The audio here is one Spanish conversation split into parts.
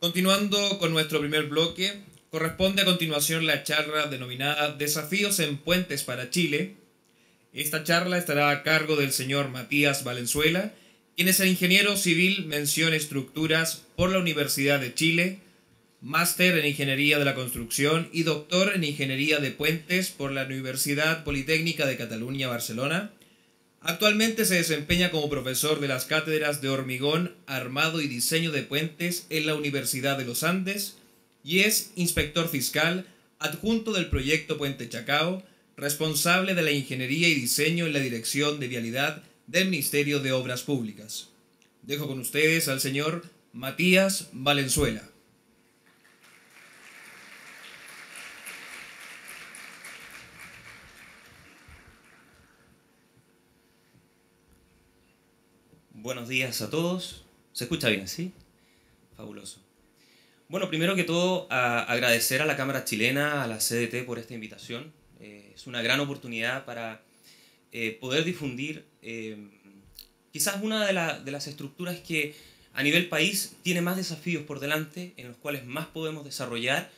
Continuando con nuestro primer bloque, corresponde a continuación la charla denominada Desafíos en Puentes para Chile. Esta charla estará a cargo del señor Matías Valenzuela, quien es el ingeniero civil mención estructuras por la Universidad de Chile, máster en Ingeniería de la Construcción y doctor en Ingeniería de Puentes por la Universidad Politécnica de Cataluña, Barcelona. Actualmente se desempeña como profesor de las cátedras de hormigón, armado y diseño de puentes en la Universidad de los Andes y es inspector fiscal adjunto del proyecto Puente Chacao, responsable de la ingeniería y diseño en la Dirección de Vialidad del Ministerio de Obras Públicas. Dejo con ustedes al señor Matías Valenzuela. Buenos días a todos. ¿Se escucha bien, sí? Fabuloso. Bueno, primero que todo, agradecer a la Cámara Chilena, a la CDT por esta invitación. Es una gran oportunidad para poder difundir quizás una de las estructuras que a nivel país tiene más desafíos por delante, en los cuales más podemos desarrollar,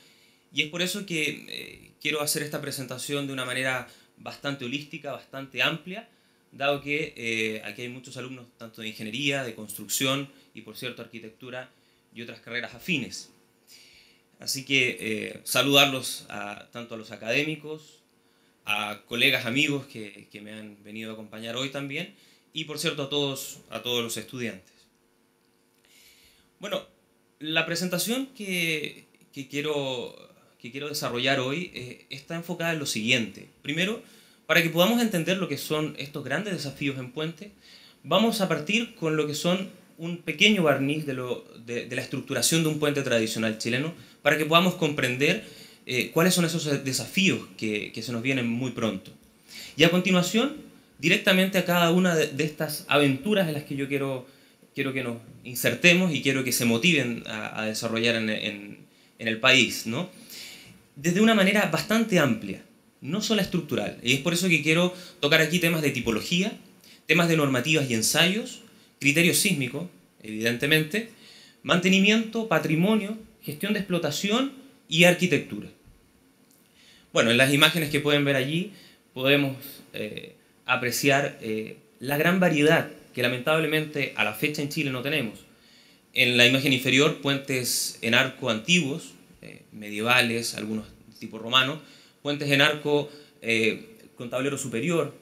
y es por eso que quiero hacer esta presentación de una manera bastante holística, bastante amplia, dado que aquí hay muchos alumnos tanto de ingeniería, de construcción y, por cierto, arquitectura y otras carreras afines. Así que saludarlos tanto a los académicos, a colegas, amigos que me han venido a acompañar hoy también, y, por cierto, a todos los estudiantes. Bueno, la presentación que quiero desarrollar hoy está enfocada en lo siguiente. Primero, para que podamos entender lo que son estos grandes desafíos en puente, vamos a partir con lo que son un pequeño barniz de la estructuración de un puente tradicional chileno, para que podamos comprender cuáles son esos desafíos que se nos vienen muy pronto. Y a continuación, directamente a cada una de estas aventuras en las que yo quiero que nos insertemos y quiero que se motiven a desarrollar en el país, ¿no? Desde una manera bastante amplia, no solo estructural. Y es por eso que quiero tocar aquí temas de tipología, temas de normativas y ensayos, criterios sísmicos, evidentemente, mantenimiento, patrimonio, gestión de explotación y arquitectura. Bueno, en las imágenes que pueden ver allí podemos apreciar la gran variedad que lamentablemente a la fecha en Chile no tenemos. En la imagen inferior, puentes en arco antiguos, medievales, algunos tipo romano, puentes en arco con tablero superior,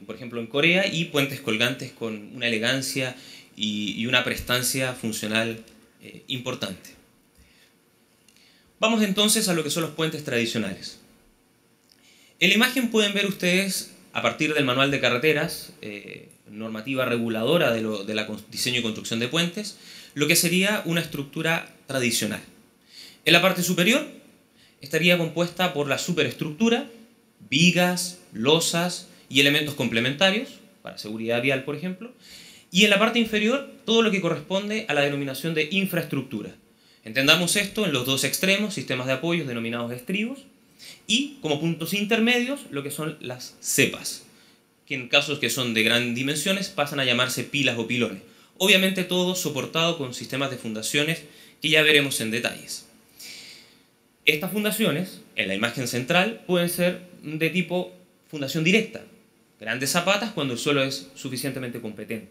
por ejemplo en Corea, y puentes colgantes con una elegancia y una prestancia funcional importante. Vamos entonces a lo que son los puentes tradicionales. En la imagen pueden ver ustedes, a partir del manual de carreteras, normativa reguladora de la diseño y construcción de puentes, lo que sería una estructura tradicional. En la parte superior estaría compuesta por la superestructura, vigas, losas y elementos complementarios, para seguridad vial, por ejemplo, y en la parte inferior todo lo que corresponde a la denominación de infraestructura. Entendamos esto en los dos extremos, sistemas de apoyos denominados estribos, y como puntos intermedios lo que son las cepas, que en casos que son de grandes dimensiones pasan a llamarse pilas o pilones. Obviamente todo soportado con sistemas de fundaciones que ya veremos en detalles. Estas fundaciones, en la imagen central, pueden ser de tipo fundación directa, grandes zapatas cuando el suelo es suficientemente competente.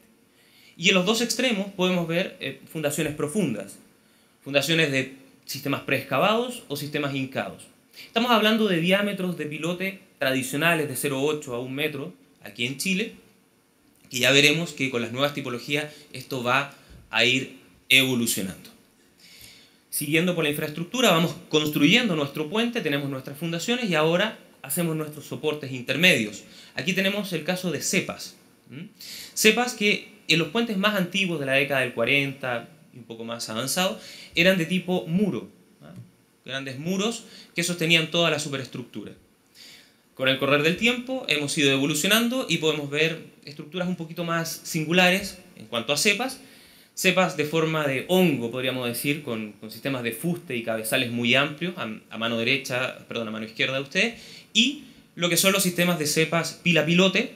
Y en los dos extremos podemos ver fundaciones profundas, fundaciones de sistemas preexcavados o sistemas hincados. Estamos hablando de diámetros de pilote tradicionales de 0,8 a 1 metro aquí en Chile, que ya veremos que con las nuevas tipologías esto va a ir evolucionando. Siguiendo por la infraestructura, vamos construyendo nuestro puente, tenemos nuestras fundaciones y ahora hacemos nuestros soportes intermedios. Aquí tenemos el caso de cepas. Cepas que en los puentes más antiguos de la década del 40 y un poco más avanzados eran de tipo muro. Grandes muros que sostenían toda la superestructura. Con el correr del tiempo hemos ido evolucionando y podemos ver estructuras un poquito más singulares en cuanto a cepas. Cepas de forma de hongo, podríamos decir, con sistemas de fuste y cabezales muy amplios, a mano izquierda de usted, y lo que son los sistemas de cepas pila-pilote,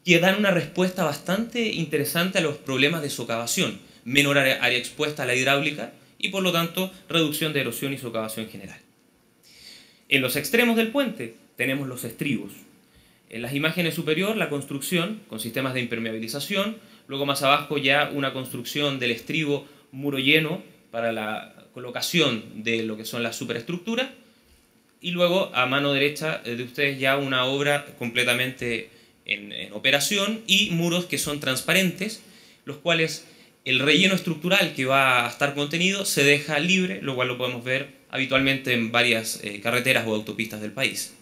que dan una respuesta bastante interesante a los problemas de socavación. Menor área expuesta a la hidráulica y por lo tanto reducción de erosión y socavación general. En los extremos del puente tenemos los estribos. En las imágenes superior la construcción con sistemas de impermeabilización, luego más abajo ya una construcción del estribo muro lleno para la colocación de lo que son las superestructuras, y luego a mano derecha de ustedes ya una obra completamente en operación y muros que son transparentes, los cuales el relleno estructural que va a estar contenido se deja libre, lo cual lo podemos ver habitualmente en varias carreteras o autopistas del país.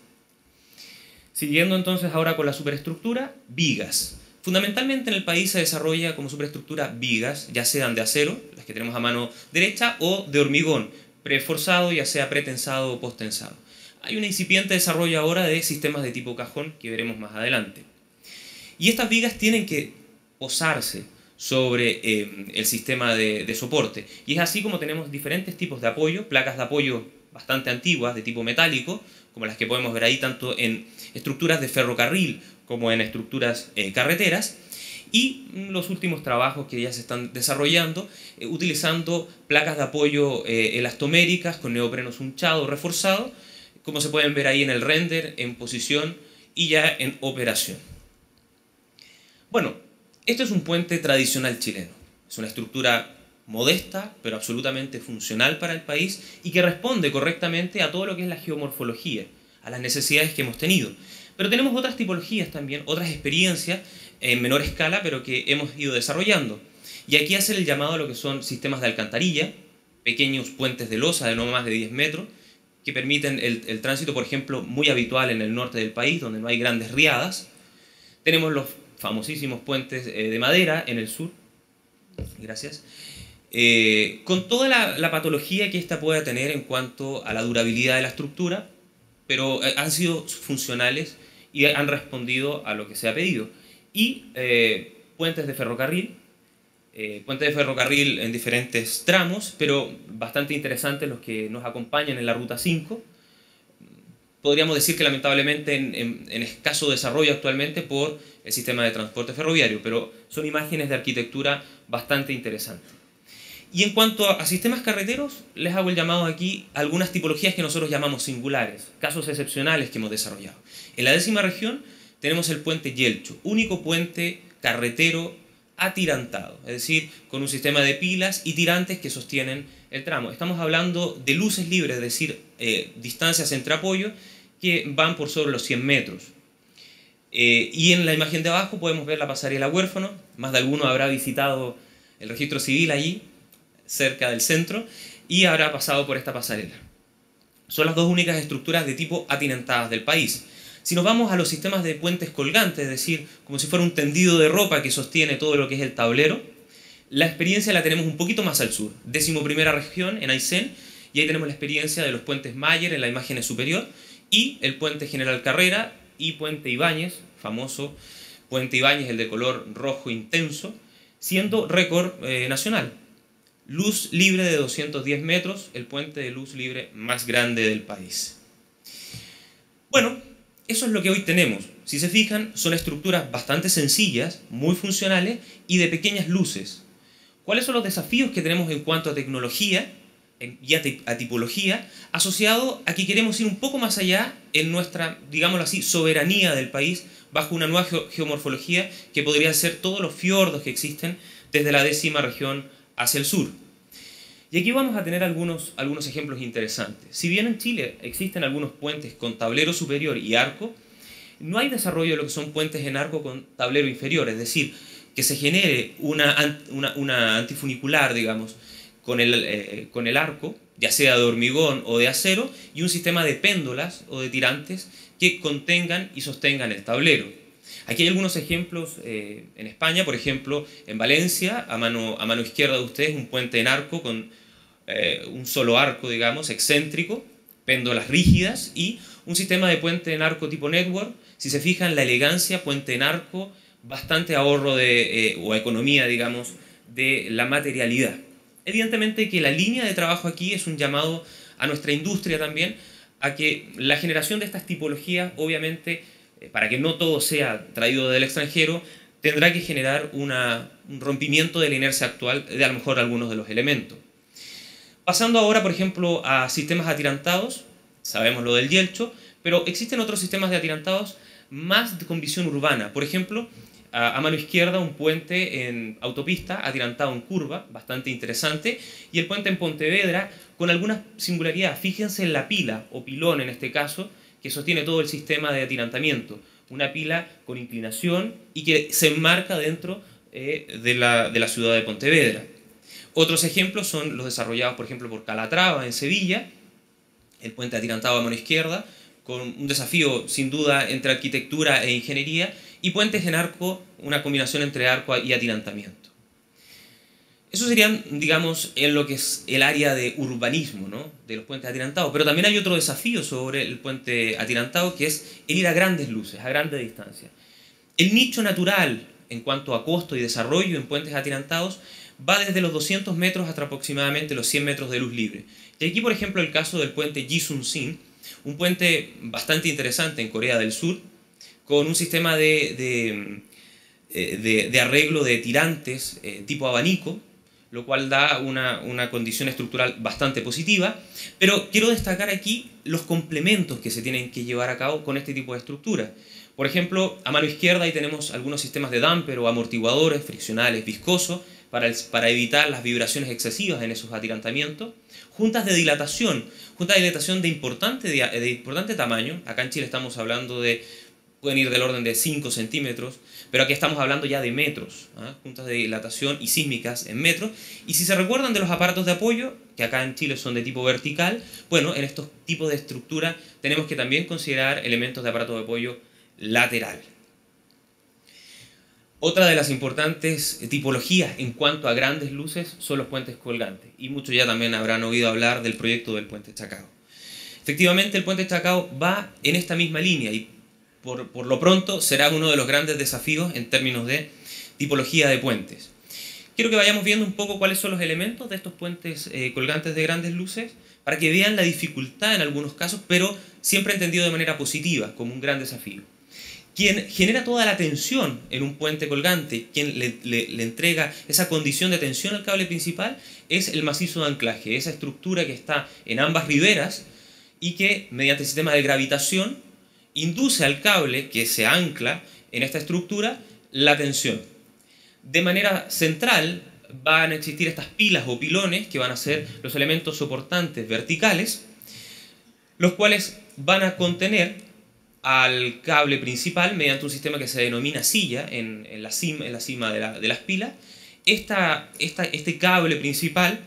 Siguiendo entonces ahora con la superestructura, vigas. Fundamentalmente en el país se desarrolla como superestructura vigas, ya sean de acero, las que tenemos a mano derecha, o de hormigón, preforzado, ya sea pretensado o posttensado. Hay un incipiente desarrollo ahora de sistemas de tipo cajón que veremos más adelante. Y estas vigas tienen que posarse sobre el sistema de soporte. Y es así como tenemos diferentes tipos de apoyo, placas de apoyo bastante antiguas de tipo metálico, como las que podemos ver ahí tanto en estructuras de ferrocarril como en estructuras carreteras, y los últimos trabajos que ya se están desarrollando utilizando placas de apoyo elastoméricas con neopreno sunchado reforzado, como se pueden ver ahí en el render, en posición y ya en operación. Bueno, este es un puente tradicional chileno. Es una estructura modesta, pero absolutamente funcional para el país y que responde correctamente a todo lo que es la geomorfología, a las necesidades que hemos tenido. Pero tenemos otras tipologías también, otras experiencias en menor escala, pero que hemos ido desarrollando. Y aquí hacer el llamado a lo que son sistemas de alcantarilla, pequeños puentes de losa de no más de 10 metros, que permiten el tránsito, por ejemplo, muy habitual en el norte del país, donde no hay grandes riadas. Tenemos los famosísimos puentes de madera en el sur, gracias, con toda la patología que ésta pueda tener en cuanto a la durabilidad de la estructura, pero han sido funcionales y han respondido a lo que se ha pedido. Y puentes de ferrocarril en diferentes tramos, pero bastante interesantes los que nos acompañan en la Ruta 5. Podríamos decir que lamentablemente en escaso desarrollo actualmente por el sistema de transporte ferroviario, pero son imágenes de arquitectura bastante interesantes. Y en cuanto a sistemas carreteros, les hago el llamado aquí a algunas tipologías que nosotros llamamos singulares, casos excepcionales que hemos desarrollado. En la 10ª región tenemos el puente Yelcho, único puente carretero atirantado, es decir, con un sistema de pilas y tirantes que sostienen el tramo. Estamos hablando de luces libres, es decir, distancias entre apoyos que van por sobre los 100 metros. Y en la imagen de abajo podemos ver la pasarela Huérfano. Más de alguno habrá visitado el registro civil allí, cerca del centro, y habrá pasado por esta pasarela. Son las dos únicas estructuras de tipo atinentadas del país. Si nos vamos a los sistemas de puentes colgantes, es decir, como si fuera un tendido de ropa que sostiene todo lo que es el tablero, la experiencia la tenemos un poquito más al sur, 11ª región en Aysén, y ahí tenemos la experiencia de los puentes Mayer en la imagen superior, y el puente General Carrera y puente Ibáñez, famoso puente Ibáñez, el de color rojo intenso, siendo récord nacional. Luz libre de 210 metros, el puente de luz libre más grande del país. Bueno, eso es lo que hoy tenemos. Si se fijan, son estructuras bastante sencillas, muy funcionales y de pequeñas luces. ¿Cuáles son los desafíos que tenemos en cuanto a tecnología y a tipología, asociado a que queremos ir un poco más allá en nuestra, digámoslo así, soberanía del país bajo una nueva geomorfología que podría ser todos los fiordos que existen desde la 10ª región hacia el sur? Y aquí vamos a tener algunos ejemplos interesantes. Si bien en Chile existen algunos puentes con tablero superior y arco, no hay desarrollo de lo que son puentes en arco con tablero inferior, es decir, que se genere una antifunicular, digamos, con el arco, ya sea de hormigón o de acero, y un sistema de péndolas o de tirantes que contengan y sostengan el tablero. Aquí hay algunos ejemplos en España, por ejemplo, en Valencia, a mano izquierda de ustedes, un puente en arco con un solo arco, digamos, excéntrico, péndolas rígidas y un sistema de puente en arco tipo network. Si se fijan, la elegancia, puente en arco, bastante ahorro o economía, digamos, de la materialidad. Evidentemente que la línea de trabajo aquí es un llamado a nuestra industria también, a que la generación de estas tipologías, obviamente, para que no todo sea traído del extranjero, tendrá que generar un rompimiento de la inercia actual de a lo mejor algunos de los elementos. Pasando ahora, por ejemplo, a sistemas atirantados, sabemos lo del Yelcho, pero existen otros sistemas de atirantados más con visión urbana. Por ejemplo, a mano izquierda un puente en autopista atirantado en curva, bastante interesante, y el puente en Pontevedra con algunas singularidades. Fíjense en la pila, o pilón en este caso, que sostiene todo el sistema de atirantamiento. Una pila con inclinación y que se enmarca dentro de la ciudad de Pontevedra. Otros ejemplos son los desarrollados, por ejemplo, por Calatrava en Sevilla, el puente atirantado a mano izquierda, con un desafío sin duda entre arquitectura e ingeniería, y puentes en arco, una combinación entre arco y atirantamiento. Eso serían, digamos, en lo que es el área de urbanismo, ¿no?, de los puentes atirantados. Pero también hay otro desafío sobre el puente atirantado, que es el ir a grandes luces, a grandes distancias. El nicho natural en cuanto a costo y desarrollo en puentes atirantados va desde los 200 metros hasta aproximadamente los 100 metros de luz libre. Y aquí, por ejemplo, el caso del puente Jisun-sin, un puente bastante interesante en Corea del Sur, con un sistema de arreglo de tirantes tipo abanico, lo cual da una condición estructural bastante positiva, pero quiero destacar aquí los complementos que se tienen que llevar a cabo con este tipo de estructura. Por ejemplo, a mano izquierda ahí tenemos algunos sistemas de damper o amortiguadores friccionales viscosos para evitar las vibraciones excesivas en esos atirantamientos. Juntas de dilatación de importante tamaño. Acá en Chile estamos hablando pueden ir del orden de 5 centímetros, pero aquí estamos hablando ya de metros, ¿eh? Juntas de dilatación y sísmicas en metros. Y si se recuerdan de los aparatos de apoyo, que acá en Chile son de tipo vertical, bueno, en estos tipos de estructura tenemos que también considerar elementos de aparato de apoyo lateral. Otra de las importantes tipologías en cuanto a grandes luces son los puentes colgantes, y muchos ya también habrán oído hablar del proyecto del puente Chacao. Efectivamente, el puente Chacao va en esta misma línea y por lo pronto será uno de los grandes desafíos en términos de tipología de puentes. Quiero que vayamos viendo un poco cuáles son los elementos de estos puentes colgantes de grandes luces para que vean la dificultad en algunos casos, pero siempre entendido de manera positiva, como un gran desafío. Quien genera toda la tensión en un puente colgante, quien le entrega esa condición de tensión al cable principal, es el macizo de anclaje, esa estructura que está en ambas riberas y que, mediante el sistema de gravitación, induce al cable que se ancla en esta estructura la tensión. De manera central van a existir estas pilas o pilones que van a ser los elementos soportantes verticales, los cuales van a contener al cable principal mediante un sistema que se denomina silla en la cima de las pilas. Este cable principal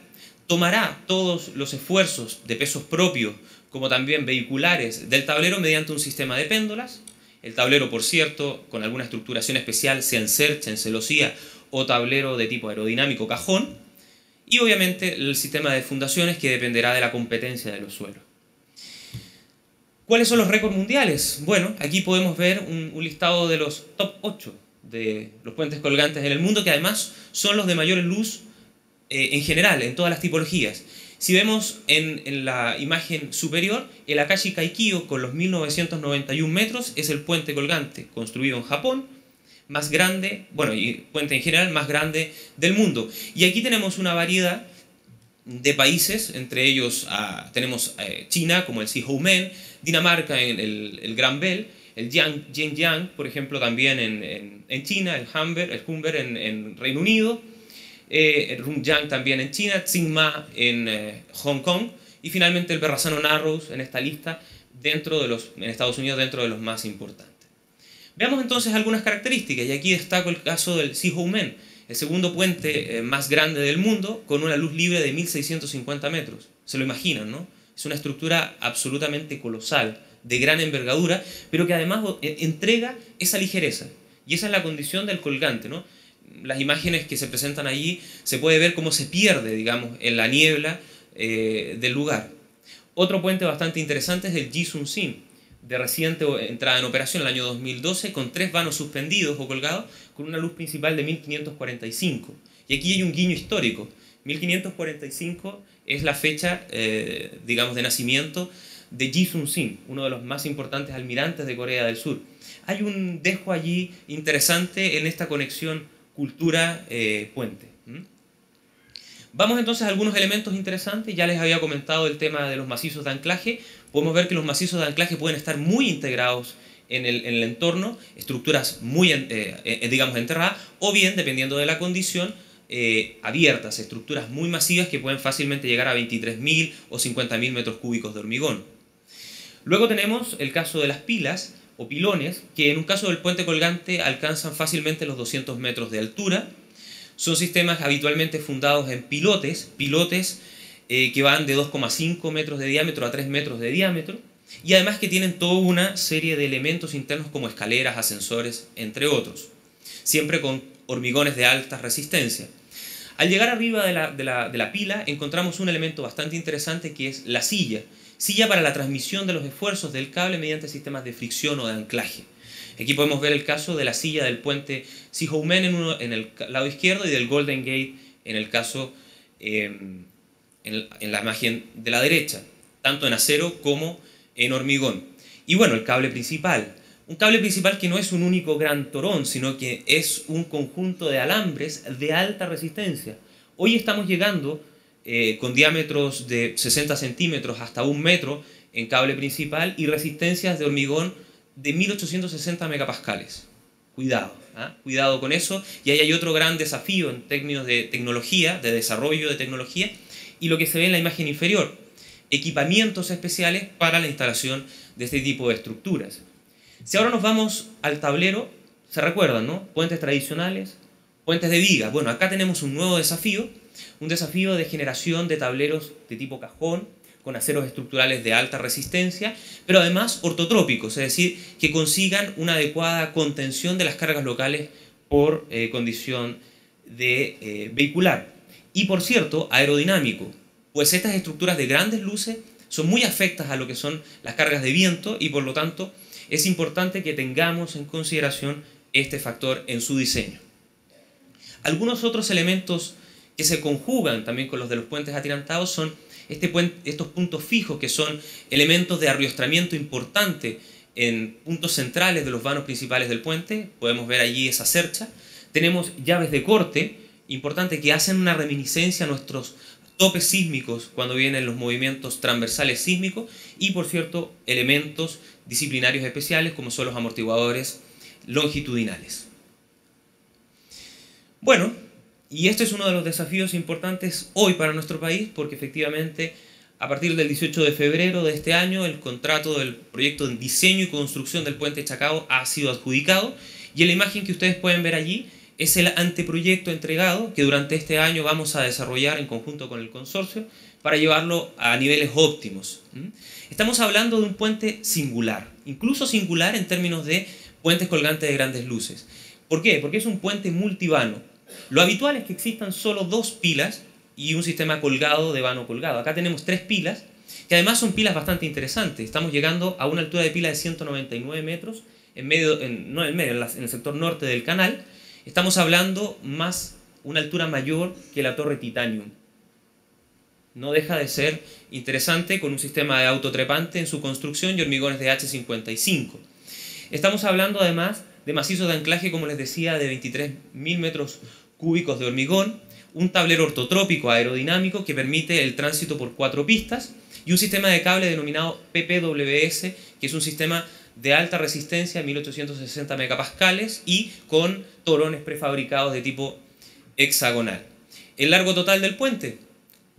tomará todos los esfuerzos de pesos propios como también vehiculares del tablero mediante un sistema de péndulas. El tablero, por cierto, con alguna estructuración especial, sea en cercha, en celosía o tablero de tipo aerodinámico cajón. Y obviamente el sistema de fundaciones que dependerá de la competencia de los suelos. ¿Cuáles son los récords mundiales? Bueno, aquí podemos ver un listado de los top 8 de los puentes colgantes en el mundo, que además son los de mayor luz en general, en todas las tipologías. Si vemos en la imagen superior, el Akashi Kaikyo con los 1991 metros es el puente colgante construido en Japón, más grande, bueno, y puente en general más grande del mundo. Y aquí tenemos una variedad de países, entre ellos tenemos China como el Shihoumen, Dinamarca en el Gran Bell, el Zhejiang, por ejemplo, también en China, el Humber en Reino Unido, el Rumjiang también en China, Tsingma en Hong Kong, y finalmente el Verrazano Narrows en esta lista en Estados Unidos dentro de los más importantes. Veamos entonces algunas características, y aquí destaco el caso del Shihoumen, el segundo puente más grande del mundo, con una luz libre de 1650 metros. Se lo imaginan, ¿no? Es una estructura absolutamente colosal, de gran envergadura, pero que además entrega esa ligereza. Y esa es la condición del colgante, ¿no? Las imágenes que se presentan allí se puede ver cómo se pierde, digamos, en la niebla del lugar. Otro puente bastante interesante es el Jisun-sin, de reciente entrada en operación en el año 2012, con 3 vanos suspendidos o colgados, con una luz principal de 1545. Y aquí hay un guiño histórico. 1545 es la fecha, digamos, de nacimiento de Jisun-sin, uno de los más importantes almirantes de Corea del Sur. Hay un dejo allí interesante en esta conexión cultura-puente. Vamos entonces a algunos elementos interesantes. Ya les había comentado el tema de los macizos de anclaje. Podemos ver que los macizos de anclaje pueden estar muy integrados en el entorno, estructuras muy, digamos, enterradas, o bien, dependiendo de la condición, abiertas, estructuras muy masivas que pueden fácilmente llegar a 23.000 o 50.000 metros cúbicos de hormigón. Luego tenemos el caso de las pilas o pilones, que en un caso del puente colgante alcanzan fácilmente los 200 metros de altura. Son sistemas habitualmente fundados en pilotes que van de 2,5 metros de diámetro a 3 metros de diámetro, y además que tienen toda una serie de elementos internos como escaleras, ascensores, entre otros, siempre con hormigones de alta resistencia. Al llegar arriba de la pila encontramos un elemento bastante interesante que es la silla para la transmisión de los esfuerzos del cable mediante sistemas de fricción o de anclaje. Aquí podemos ver el caso de la silla del puente Sihoemen en el lado izquierdo y del Golden Gate en el caso en la imagen de la derecha, tanto en acero como en hormigón. Y bueno, el cable principal. Un cable principal que no es un único gran torón, sino que es un conjunto de alambres de alta resistencia. Hoy estamos llegando con diámetros de 60 centímetros hasta 1 metro en cable principal y resistencias de hormigón de 1860 megapascales. Cuidado, cuidado con eso. Y ahí hay otro gran desafío en términos de tecnología, de desarrollo de tecnología, y lo que se ve en la imagen inferior, equipamientos especiales para la instalación de este tipo de estructuras. Si ahora nos vamos al tablero, se recuerdan, ¿no? Puentes tradicionales, puentes de viga. Bueno, acá tenemos un nuevo desafío, un desafío de generación de tableros de tipo cajón, con aceros estructurales de alta resistencia, pero además ortotrópicos, es decir, que consigan una adecuada contención de las cargas locales por condición de vehicular. Y por cierto, aerodinámico, pues estas estructuras de grandes luces son muy afectas a lo que son las cargas de viento y por lo tanto es importante que tengamos en consideración este factor en su diseño. Algunos otros elementos que se conjugan también con los de los puentes atirantados son estos puntos fijos, que son elementos de arriostramiento importante en puntos centrales de los vanos principales del puente. Podemos ver allí esa cercha. Tenemos llaves de corte, importante, que hacen una reminiscencia a nuestros topes sísmicos cuando vienen los movimientos transversales sísmicos, y por cierto, elementos disciplinarios especiales como son los amortiguadores longitudinales. Bueno, y este es uno de los desafíos importantes hoy para nuestro país, porque efectivamente a partir del 18 de febrero de este año el contrato del proyecto de diseño y construcción del puente Chacao ha sido adjudicado, y en la imagen que ustedes pueden ver allí es el anteproyecto entregado que durante este año vamos a desarrollar en conjunto con el consorcio para llevarlo a niveles óptimos. Estamos hablando de un puente singular, incluso singular en términos de puentes colgantes de grandes luces. ¿Por qué? Porque es un puente multivano. Lo habitual es que existan solo 2 pilas y un sistema colgado de vano colgado. Acá tenemos 3 pilas, que además son pilas bastante interesantes. Estamos llegando a una altura de pila de 199 metros en el sector norte del canal. Estamos hablando más una altura mayor que la torre Titanium. No deja de ser interesante, con un sistema de autotrepante en su construcción y hormigones de H55. Estamos hablando además de macizos de anclaje, como les decía, de 23.000 metros cúbicos de hormigón, un tablero ortotrópico aerodinámico que permite el tránsito por 4 pistas y un sistema de cable denominado PPWS, que es un sistema de alta resistencia, 1860 megapascales, y con torones prefabricados de tipo hexagonal. El largo total del puente,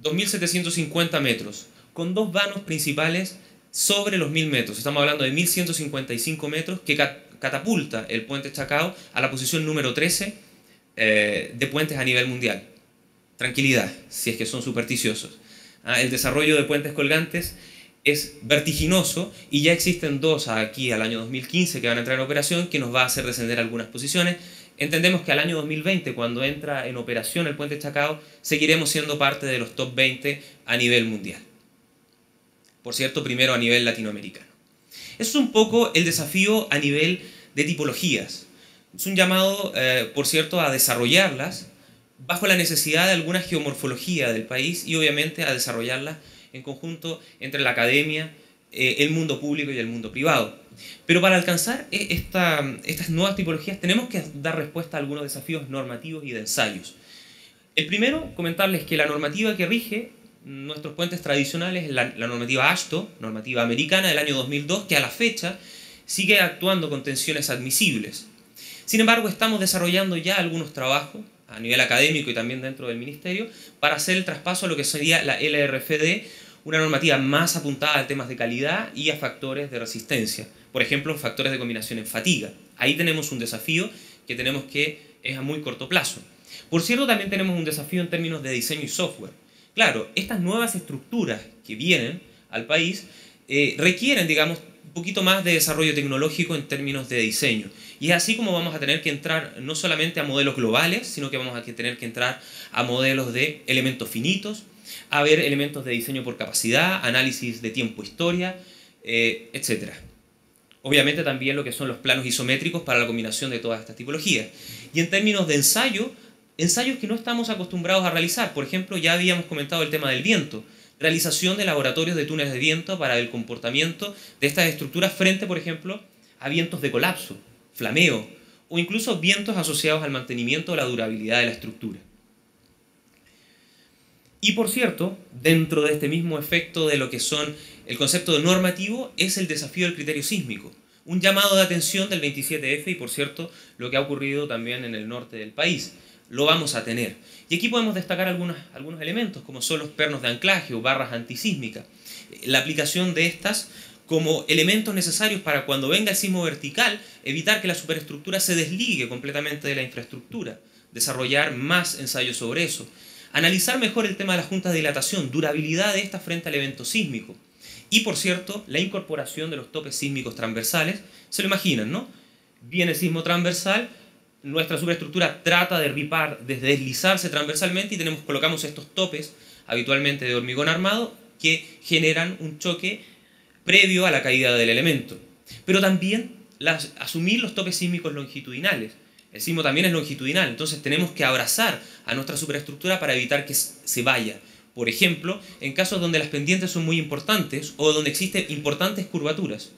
2.750 metros, con 2 vanos principales sobre los 1.000 metros. Estamos hablando de 1.155 metros que catapulta el puente Chacao a la posición número 13 de puentes a nivel mundial. Tranquilidad, si es que son supersticiosos. El desarrollo de puentes colgantes es vertiginoso y ya existen 2 aquí al año 2015 que van a entrar en operación, que nos va a hacer descender algunas posiciones. Entendemos que al año 2020, cuando entra en operación el puente Chacao, seguiremos siendo parte de los top 20 a nivel mundial. Por cierto, primero a nivel latinoamericano. Eso es un poco el desafío a nivel de tipologías. Es un llamado, por cierto, a desarrollarlas bajo la necesidad de alguna geomorfología del país y obviamente a desarrollarlas en conjunto entre la academia, el mundo público y el mundo privado. Pero para alcanzar estas nuevas tipologías tenemos que dar respuesta a algunos desafíos normativos y de ensayos. El primero, comentarles que la normativa que rige nuestros puentes tradicionales es la normativa AASHTO, normativa americana del año 2002, que a la fecha sigue actuando con tensiones admisibles. Sin embargo, estamos desarrollando ya algunos trabajos a nivel académico y también dentro del Ministerio para hacer el traspaso a lo que sería la LRFD, una normativa más apuntada a temas de calidad y a factores de resistencia. Por ejemplo, factores de combinación en fatiga. Ahí tenemos un desafío que tenemos que es a muy corto plazo. Por cierto, también tenemos un desafío en términos de diseño y software. Claro, estas nuevas estructuras que vienen al país requieren, digamos, un poquito más de desarrollo tecnológico en términos de diseño. Y es así como vamos a tener que entrar no solamente a modelos globales, sino que vamos a tener que entrar a modelos de elementos finitos, a ver elementos de diseño por capacidad, análisis de tiempo-historia, etc. Obviamente también lo que son los planos isométricos para la combinación de todas estas tipologías. Y en términos de ensayo, ensayos que no estamos acostumbrados a realizar. Por ejemplo, ya habíamos comentado el tema del viento. Realización de laboratorios de túneles de viento para el comportamiento de estas estructuras frente, por ejemplo, a vientos de colapso, flameo o incluso vientos asociados al mantenimiento o la durabilidad de la estructura. Y por cierto, dentro de este mismo efecto de lo que son el concepto de normativo es el desafío del criterio sísmico. Un llamado de atención del 27F y por cierto lo que ha ocurrido también en el norte del país. Lo vamos a tener. Y aquí podemos destacar algunos elementos, como son los pernos de anclaje o barras antisísmicas. La aplicación de estas como elementos necesarios para cuando venga el sismo vertical, evitar que la superestructura se desligue completamente de la infraestructura, desarrollar más ensayos sobre eso. Analizar mejor el tema de las juntas de dilatación, durabilidad de esta frente al evento sísmico. Y por cierto, la incorporación de los topes sísmicos transversales, se lo imaginan, ¿no? Viene el sismo transversal, nuestra superestructura trata de deslizarse transversalmente y colocamos estos topes, habitualmente de hormigón armado, que generan un choque previo a la caída del elemento. Pero también asumir los topes sísmicos longitudinales. El sismo también es longitudinal, entonces tenemos que abrazar a nuestra superestructura para evitar que se vaya. Por ejemplo, en casos donde las pendientes son muy importantes o donde existen importantes curvaturas.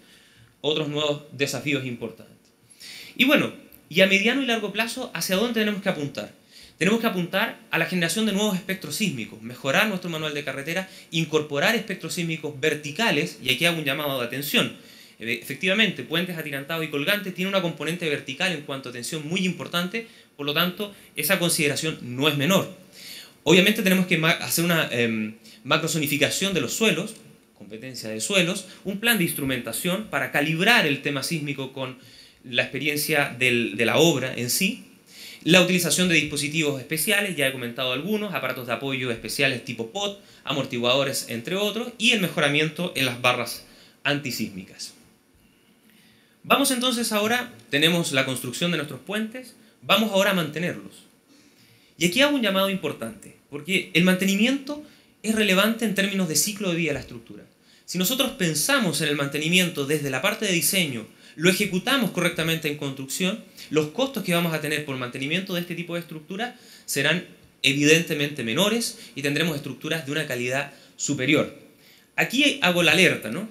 Otros nuevos desafíos importantes. Y bueno, y a mediano y largo plazo, ¿hacia dónde tenemos que apuntar? Tenemos que apuntar a la generación de nuevos espectros sísmicos, mejorar nuestro manual de carretera, incorporar espectros sísmicos verticales, y aquí hago un llamado de atención. Efectivamente, puentes atirantados y colgantes tienen una componente vertical en cuanto a tensión muy importante, por lo tanto, esa consideración no es menor. Obviamente tenemos que hacer una macrozonificación de los suelos, competencia de suelos, un plan de instrumentación para calibrar el tema sísmico con la experiencia de la obra en sí, la utilización de dispositivos especiales, ya he comentado algunos, aparatos de apoyo especiales tipo POT, amortiguadores, entre otros, y el mejoramiento en las barras antisísmicas. Vamos entonces ahora, tenemos la construcción de nuestros puentes, vamos ahora a mantenerlos. Y aquí hago un llamado importante, porque el mantenimiento es relevante en términos de ciclo de vida de la estructura. Si nosotros pensamos en el mantenimiento desde la parte de diseño, lo ejecutamos correctamente en construcción, los costos que vamos a tener por mantenimiento de este tipo de estructura serán evidentemente menores y tendremos estructuras de una calidad superior. Aquí hago la alerta, ¿no?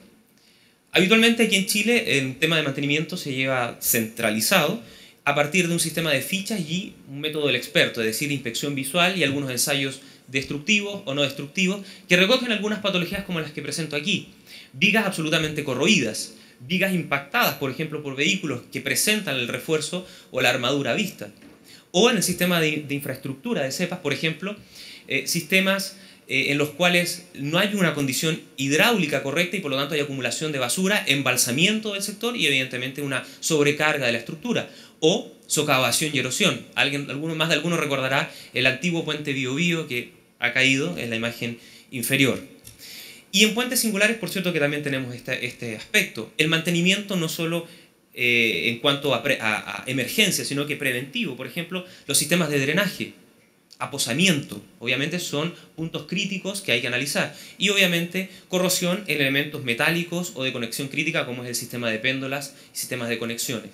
Habitualmente aquí en Chile el tema de mantenimiento se lleva centralizado a partir de un sistema de fichas y un método del experto, es decir, inspección visual y algunos ensayos destructivos o no destructivos que recogen algunas patologías como las que presento aquí. Vigas absolutamente corroídas, vigas impactadas, por ejemplo, por vehículos que presentan el refuerzo o la armadura vista. O en el sistema de infraestructura de cepas, por ejemplo, sistemas en los cuales no hay una condición hidráulica correcta y por lo tanto hay acumulación de basura, embalsamiento del sector y evidentemente una sobrecarga de la estructura. O socavación y erosión. Más de alguno recordará el antiguo puente Biobío que ha caído en la imagen inferior. Y en puentes singulares, por cierto, que también tenemos este aspecto. El mantenimiento no solo en cuanto a emergencia, sino que preventivo. Por ejemplo, los sistemas de drenaje, aposamiento, obviamente son puntos críticos que hay que analizar. Y obviamente corrosión en elementos metálicos o de conexión crítica, como es el sistema de péndolas y sistemas de conexiones.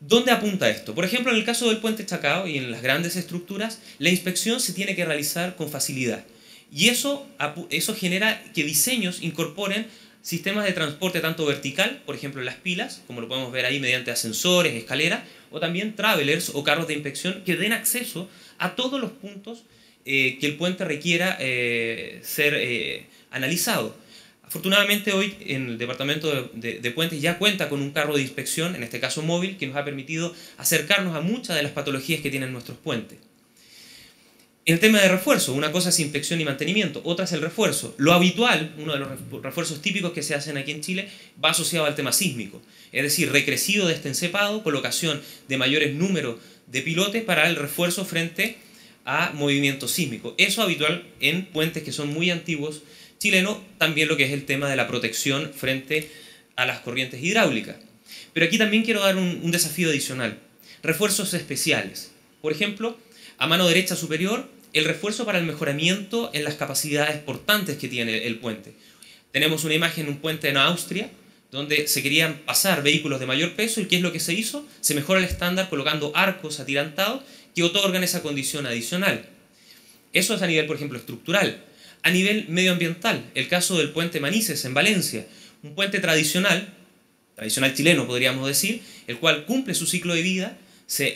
¿Dónde apunta esto? Por ejemplo, en el caso del puente Chacao y en las grandes estructuras, la inspección se tiene que realizar con facilidad. Y eso genera que diseños incorporen sistemas de transporte tanto vertical, por ejemplo en las pilas, como lo podemos ver ahí mediante ascensores, escaleras, o también travelers o carros de inspección que den acceso a todos los puntos que el puente requiera ser analizado. Afortunadamente hoy en el departamento de puentes ya cuenta con un carro de inspección, en este caso móvil, que nos ha permitido acercarnos a muchas de las patologías que tienen nuestros puentes. En el tema de refuerzo, una cosa es inspección y mantenimiento, otra es el refuerzo. Lo habitual, uno de los refuerzos típicos que se hacen aquí en Chile, va asociado al tema sísmico. Es decir, recrecido de este encepado, colocación de mayores números de pilotes para el refuerzo frente a movimiento sísmico. Eso habitual en puentes que son muy antiguos chilenos, también lo que es el tema de la protección frente a las corrientes hidráulicas. Pero aquí también quiero dar un desafío adicional. Refuerzos especiales. Por ejemplo, a mano derecha superior, el refuerzo para el mejoramiento en las capacidades portantes que tiene el puente. Tenemos una imagen de un puente en Austria, donde se querían pasar vehículos de mayor peso, y ¿qué es lo que se hizo? Se mejora el estándar colocando arcos atirantados que otorgan esa condición adicional. Eso es a nivel, por ejemplo, estructural. A nivel medioambiental, el caso del puente Manises en Valencia, un puente tradicional chileno podríamos decir, el cual cumple su ciclo de vida,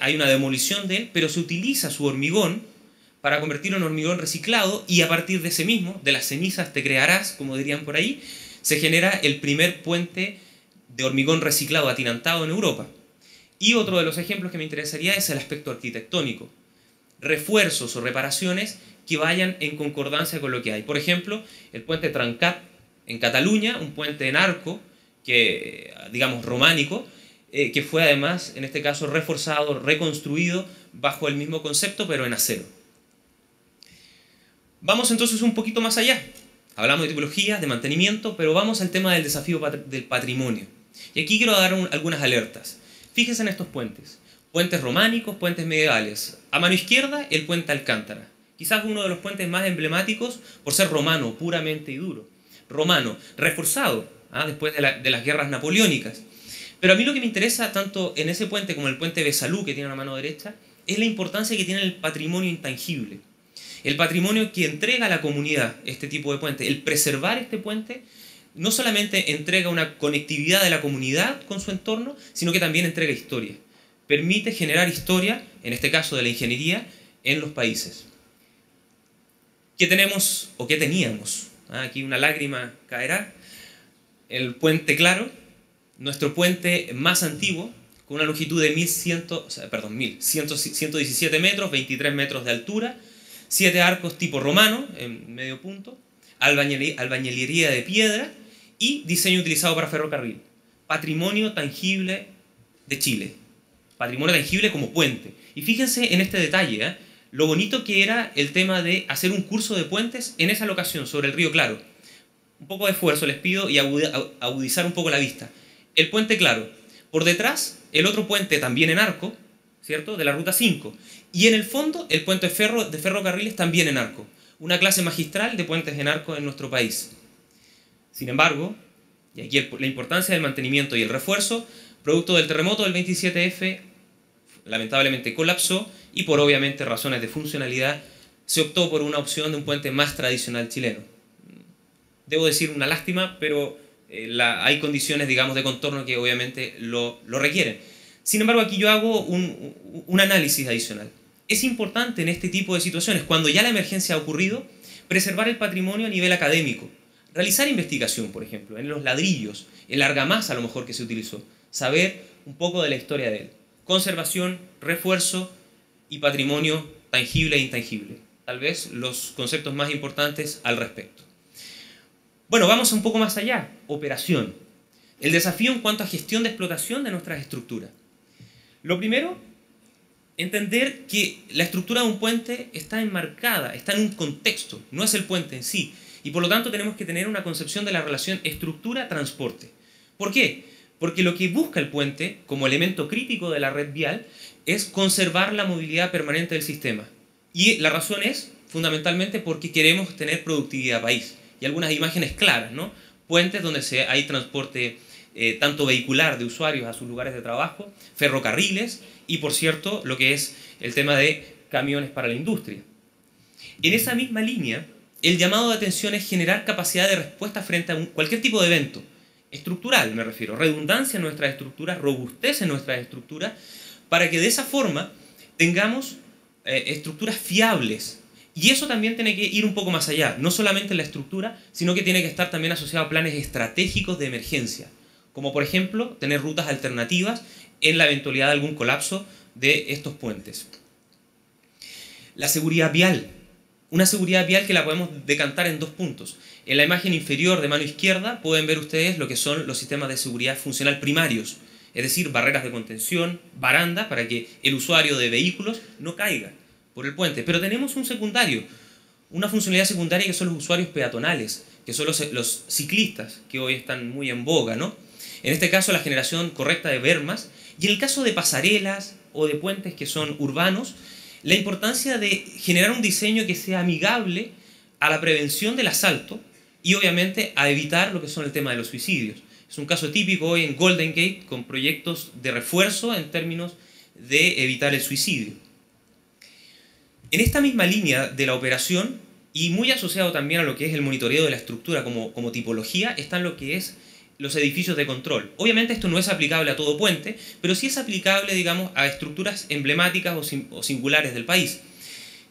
hay una demolición de él, pero se utiliza su hormigón para convertirlo en hormigón reciclado, y a partir de ese mismo, de las cenizas te crearás, como dirían por ahí, se genera el primer puente de hormigón reciclado atirantado en Europa. Y otro de los ejemplos que me interesaría es el aspecto arquitectónico. Refuerzos o reparaciones que vayan en concordancia con lo que hay. Por ejemplo, el puente Trencat en Cataluña, un puente en arco, digamos románico, que fue además, en este caso, reforzado, reconstruido bajo el mismo concepto, pero en acero. Vamos entonces un poquito más allá. Hablamos de tipología, de mantenimiento, pero vamos al tema del desafío del patrimonio. Y aquí quiero dar algunas alertas. Fíjense en estos puentes. Puentes románicos, puentes medievales. A mano izquierda, el puente Alcántara. Quizás uno de los puentes más emblemáticos por ser romano, puramente y duro. Romano, reforzado, después de las guerras napoleónicas. Pero a mí lo que me interesa, tanto en ese puente como en el puente Besalú, que tiene a la mano derecha, es la importancia que tiene el patrimonio intangible. El patrimonio que entrega a la comunidad este tipo de puente. El preservar este puente no solamente entrega una conectividad de la comunidad con su entorno, sino que también entrega historia. Permite generar historia, en este caso de la ingeniería, en los países. ¿Qué tenemos o qué teníamos? Aquí una lágrima caerá. El puente Claro, nuestro puente más antiguo, con una longitud de 117 metros, 23 metros de altura, 7 arcos tipo romano, en medio punto, albañilería de piedra y diseño utilizado para ferrocarril. Patrimonio tangible de Chile. Patrimonio tangible como puente. Y fíjense en este detalle, lo bonito que era el tema de hacer un curso de puentes en esa locación, sobre el río Claro. Un poco de esfuerzo les pido y agudizar un poco la vista. El puente Claro. Por detrás, el otro puente también en arco, ¿cierto? De la ruta 5. Y en el fondo, el puente de ferrocarriles también en arco. Una clase magistral de puentes en arco en nuestro país. Sin embargo, y aquí la importancia del mantenimiento y el refuerzo, producto del terremoto del 27F, lamentablemente colapsó, y por obviamente razones de funcionalidad, se optó por una opción de un puente más tradicional chileno. Debo decir una lástima, pero hay condiciones, digamos, de contorno que obviamente lo requieren. Sin embargo, aquí yo hago un análisis adicional. Es importante en este tipo de situaciones, cuando ya la emergencia ha ocurrido, preservar el patrimonio a nivel académico. Realizar investigación, por ejemplo, en los ladrillos, en la argamasa a lo mejor que se utilizó. Saber un poco de la historia de él. Conservación, refuerzo y patrimonio tangible e intangible. Tal vez los conceptos más importantes al respecto. Bueno, vamos un poco más allá. Operación. El desafío en cuanto a gestión de explotación de nuestras estructuras. Lo primero, entender que la estructura de un puente está enmarcada, está en un contexto, no es el puente en sí. Y por lo tanto tenemos que tener una concepción de la relación estructura-transporte. ¿Por qué? Porque lo que busca el puente, como elemento crítico de la red vial, es conservar la movilidad permanente del sistema. Y la razón es, fundamentalmente, porque queremos tener productividad país. Y algunas imágenes claras, ¿no? Puentes donde hay transporte tanto vehicular de usuarios a sus lugares de trabajo, ferrocarriles y, por cierto, lo que es el tema de camiones para la industria. En esa misma línea, el llamado de atención es generar capacidad de respuesta frente a cualquier tipo de evento. Estructural, me refiero. Redundancia en nuestras estructuras, robustez en nuestras estructuras, para que de esa forma tengamos estructuras fiables. Y eso también tiene que ir un poco más allá, no solamente en la estructura, sino que tiene que estar también asociado a planes estratégicos de emergencia, como por ejemplo tener rutas alternativas en la eventualidad de algún colapso de estos puentes. La seguridad vial. Una seguridad vial que la podemos decantar en dos puntos. En la imagen inferior de mano izquierda pueden ver ustedes lo que son los sistemas de seguridad funcional primarios, es decir, barreras de contención, barandas para que el usuario de vehículos no caiga por el puente. Pero tenemos un secundario, una funcionalidad secundaria que son los usuarios peatonales, que son los ciclistas, que hoy están muy en boga, ¿no? En este caso, la generación correcta de bermas, y en el caso de pasarelas o de puentes que son urbanos, la importancia de generar un diseño que sea amigable a la prevención del asalto y obviamente a evitar lo que son el tema de los suicidios. Es un caso típico hoy en Golden Gate con proyectos de refuerzo en términos de evitar el suicidio. En esta misma línea de la operación, y muy asociado también a lo que es el monitoreo de la estructura como tipología, están lo que es los edificios de control. Obviamente esto no es aplicable a todo puente, pero sí es aplicable, digamos, a estructuras emblemáticas o singulares del país.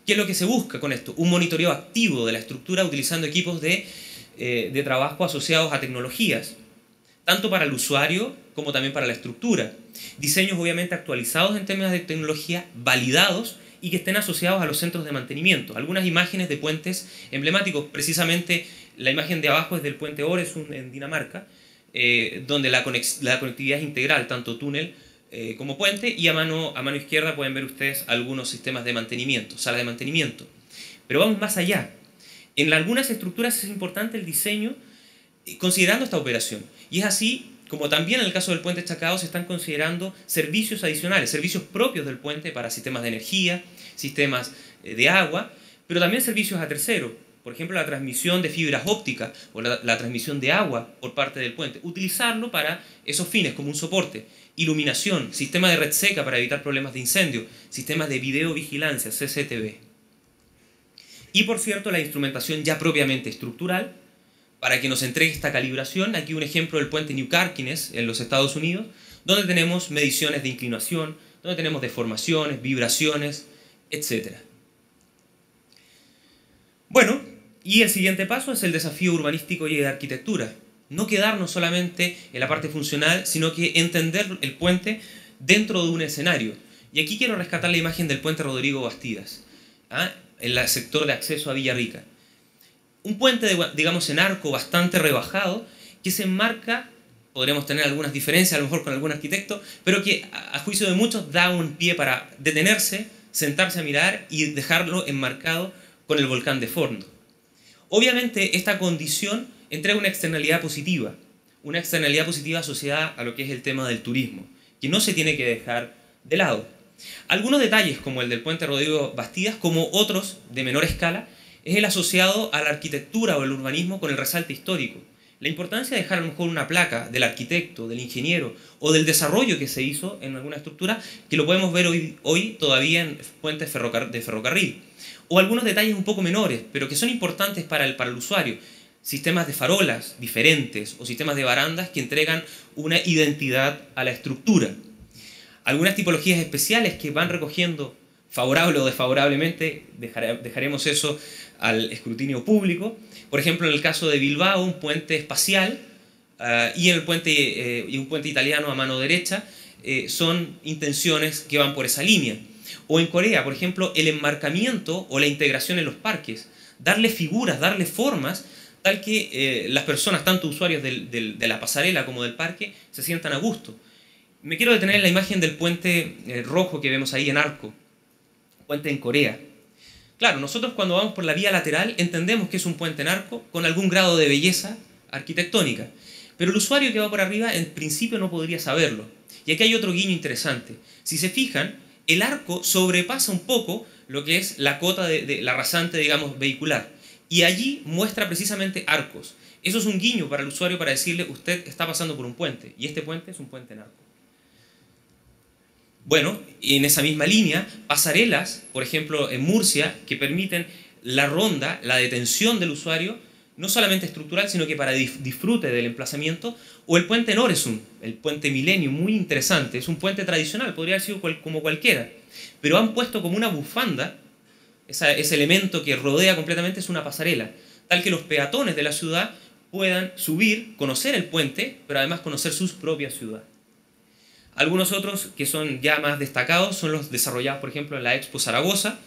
¿Qué es lo que se busca con esto? Un monitoreo activo de la estructura utilizando equipos de trabajo asociados a tecnologías, tanto para el usuario como también para la estructura. Diseños obviamente actualizados en términos de tecnología, validados y que estén asociados a los centros de mantenimiento. Algunas imágenes de puentes emblemáticos, precisamente la imagen de abajo es del puente Øresund en Dinamarca, donde la conectividad es integral, tanto túnel como puente, y a mano izquierda pueden ver ustedes algunos sistemas de mantenimiento, salas de mantenimiento. Pero vamos más allá. En algunas estructuras es importante el diseño considerando esta operación. Y es así como también en el caso del puente Chacao se están considerando servicios adicionales, servicios propios del puente para sistemas de energía, sistemas de agua, pero también servicios a terceros. Por ejemplo, la transmisión de fibras ópticas o la transmisión de agua por parte del puente. Utilizarlo para esos fines como un soporte. Iluminación, sistema de red seca para evitar problemas de incendio, sistemas de videovigilancia, CCTV. Y por cierto, la instrumentación ya propiamente estructural para que nos entregue esta calibración. Aquí un ejemplo del puente New Carquines en los Estados Unidos, donde tenemos mediciones de inclinación, donde tenemos deformaciones, vibraciones, etc. Bueno, y el siguiente paso es el desafío urbanístico y de arquitectura. No quedarnos solamente en la parte funcional, sino que entender el puente dentro de un escenario. Y aquí quiero rescatar la imagen del puente Rodrigo Bastidas, en el sector de acceso a Villarrica. Un puente, digamos, en arco bastante rebajado, que se enmarca, podríamos tener algunas diferencias a lo mejor con algún arquitecto, pero que a juicio de muchos da un pie para detenerse, sentarse a mirar y dejarlo enmarcado con el volcán de Forno. Obviamente esta condición entrega una externalidad positiva asociada a lo que es el tema del turismo, que no se tiene que dejar de lado. Algunos detalles como el del puente Rodrigo Bastidas, como otros de menor escala, es el asociado a la arquitectura o el urbanismo con el resalte histórico. La importancia de dejar a lo mejor una placa del arquitecto, del ingeniero o del desarrollo que se hizo en alguna estructura, que lo podemos ver hoy todavía en puentes de ferrocarril. O algunos detalles un poco menores, pero que son importantes para el usuario. Sistemas de farolas diferentes o sistemas de barandas que entregan una identidad a la estructura. Algunas tipologías especiales que van recogiendo favorable o desfavorablemente, dejaremos eso al escrutinio público. Por ejemplo, en el caso de Bilbao, un puente espacial y un puente italiano a mano derecha son intenciones que van por esa línea. O en Corea, por ejemplo, el enmarcamiento o la integración en los parques, darle figuras, darle formas, tal que las personas, tanto usuarios de la pasarela como del parque, se sientan a gusto. Me quiero detener en la imagen del puente rojo que vemos ahí en arco, puente en Corea. Claro, nosotros cuando vamos por la vía lateral entendemos que es un puente en arco con algún grado de belleza arquitectónica, pero el usuario que va por arriba en principio no podría saberlo. Y aquí hay otro guiño interesante. Si se fijan, el arco sobrepasa un poco lo que es la cota de la rasante, digamos, vehicular. Y allí muestra precisamente arcos. Eso es un guiño para el usuario para decirle, usted está pasando por un puente, y este puente es un puente en arco. Bueno, en esa misma línea, pasarelas, por ejemplo, en Murcia, que permiten la ronda, la detención del usuario no solamente estructural, sino que para disfrute del emplazamiento, o el puente en Øresund, el puente Milenio, muy interesante, es un puente tradicional, podría haber sido como cualquiera, pero han puesto como una bufanda, ese elemento que rodea completamente es una pasarela, tal que los peatones de la ciudad puedan subir, conocer el puente, pero además conocer sus propias ciudades. Algunos otros que son ya más destacados son los desarrollados, por ejemplo, en la Expo Zaragoza,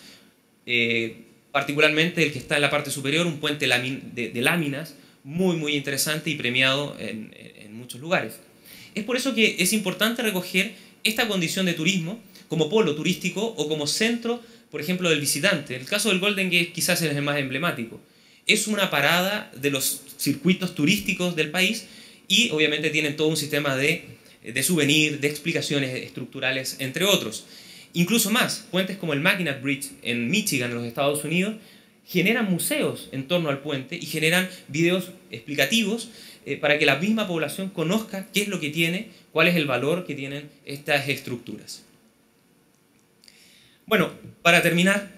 particularmente el que está en la parte superior, un puente de láminas, muy interesante y premiado en muchos lugares. Es por eso que es importante recoger esta condición de turismo como polo turístico o como centro, por ejemplo, del visitante. El caso del Golden Gate quizás es el más emblemático. Es una parada de los circuitos turísticos del país y obviamente tienen todo un sistema de souvenir, de explicaciones estructurales, entre otros. Incluso más, puentes como el Mackinac Bridge en Michigan, en los Estados Unidos, generan museos en torno al puente y generan videos explicativos para que la misma población conozca qué es lo que tiene, cuál es el valor que tienen estas estructuras. Bueno, para terminar,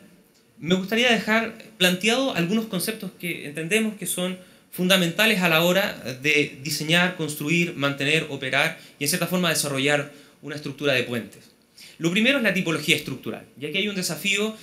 me gustaría dejar planteado algunos conceptos que entendemos que son fundamentales a la hora de diseñar, construir, mantener, operar y en cierta forma desarrollar una estructura de puentes. Lo primero es la tipología estructural, y aquí hay un desafío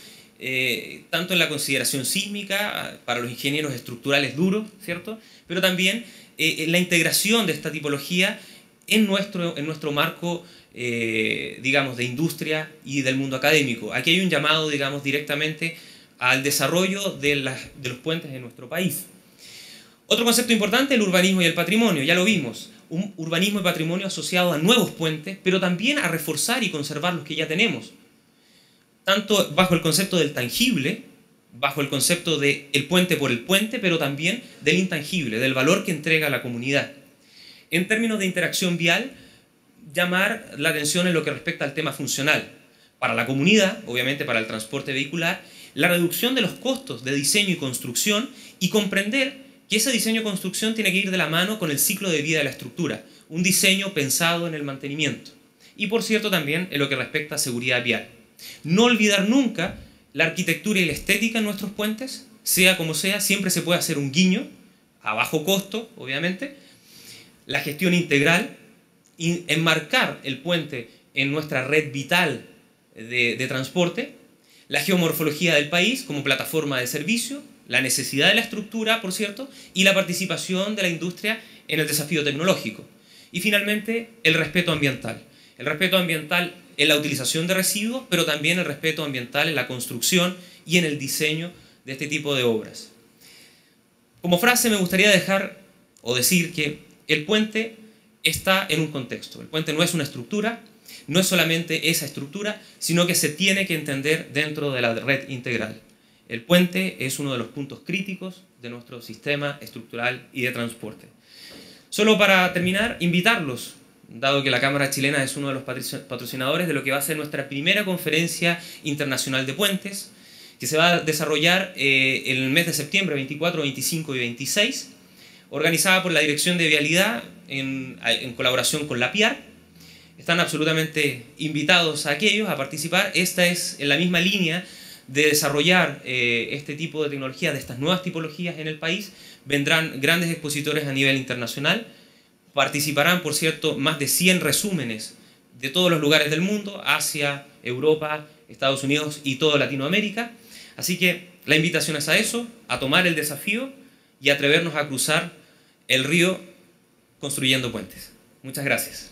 tanto en la consideración sísmica para los ingenieros estructurales duros, ¿cierto? Pero también en la integración de esta tipología en nuestro marco, digamos, de industria y del mundo académico. Aquí hay un llamado, digamos, directamente al desarrollo de los puentes en nuestro país. Otro concepto importante, el urbanismo y el patrimonio, ya lo vimos. Un urbanismo y patrimonio asociado a nuevos puentes, pero también a reforzar y conservar los que ya tenemos. Tanto bajo el concepto del tangible, bajo el concepto del puente por el puente, pero también del intangible, del valor que entrega a la comunidad. En términos de interacción vial, llamar la atención en lo que respecta al tema funcional. Para la comunidad, obviamente para el transporte vehicular, la reducción de los costos de diseño y construcción y comprender que ese diseño y construcción tiene que ir de la mano con el ciclo de vida de la estructura, un diseño pensado en el mantenimiento. Y por cierto también en lo que respecta a seguridad vial. No olvidar nunca la arquitectura y la estética en nuestros puentes, sea como sea, siempre se puede hacer un guiño, a bajo costo, obviamente, la gestión integral, y enmarcar el puente en nuestra red vital de transporte, la geomorfología del país como plataforma de servicio, la necesidad de la estructura, por cierto, y la participación de la industria en el desafío tecnológico. Y finalmente, el respeto ambiental. El respeto ambiental en la utilización de residuos, pero también el respeto ambiental en la construcción y en el diseño de este tipo de obras. Como frase me gustaría dejar o decir que el puente está en un contexto. El puente no es una estructura, no es solamente esa estructura, sino que se tiene que entender dentro de la red integral. El puente es uno de los puntos críticos de nuestro sistema estructural y de transporte. Solo para terminar, invitarlos, dado que la Cámara Chilena es uno de los patrocinadores de lo que va a ser nuestra primera conferencia internacional de puentes, que se va a desarrollar en el mes de septiembre, 24, 25 y 26, organizada por la Dirección de Vialidad en colaboración con la PIAR. Están absolutamente invitados a aquellos a participar. Esta es en la misma línea de desarrollar este tipo de tecnologías, de estas nuevas tipologías en el país. Vendrán grandes expositores a nivel internacional. Participarán, por cierto, más de 100 resúmenes de todos los lugares del mundo, Asia, Europa, Estados Unidos y toda Latinoamérica. Así que la invitación es a eso, a tomar el desafío y atrevernos a cruzar el río construyendo puentes. Muchas gracias.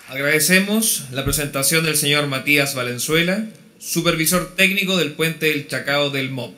Agradecemos la presentación del señor Matías Valenzuela, supervisor técnico del puente del Chacao del MOB.